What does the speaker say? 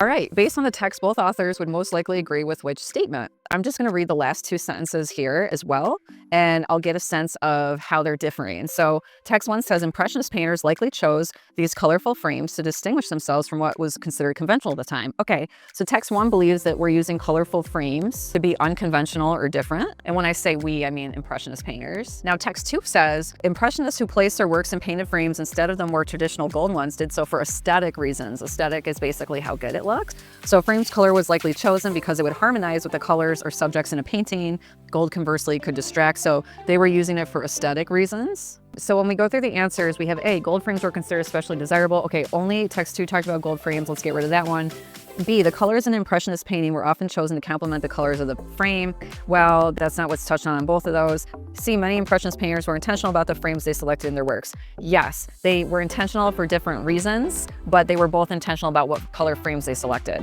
All right, based on the text, both authors would most likely agree with which statement? I'm just going to read the last two sentences here as well, and I'll get a sense of how they're differing. So text 1 says, Impressionist painters likely chose these colorful frames to distinguish themselves from what was considered conventional at the time. Okay, so text 1 believes that we're using colorful frames to be unconventional or different. And when I say we, I mean Impressionist painters. Now text 2 says, Impressionists who placed their works in painted frames instead of the more traditional golden ones did so for aesthetic reasons. Aesthetic is basically how good it looks. So frame's color was likely chosen because it would harmonize with the colors or subjects in a painting. Gold, conversely, could distract, so they were using it for aesthetic reasons. So when we go through the answers, we have A, gold frames were considered especially desirable. Okay, only text 2 talked about gold frames. Let's get rid of that one. B, the colors in Impressionist painting were often chosen to complement the colors of the frame. Well, that's not what's touched on both of those. C, many Impressionist painters were intentional about the frames they selected in their works. Yes, they were intentional for different reasons, but they were both intentional about what color frames they selected.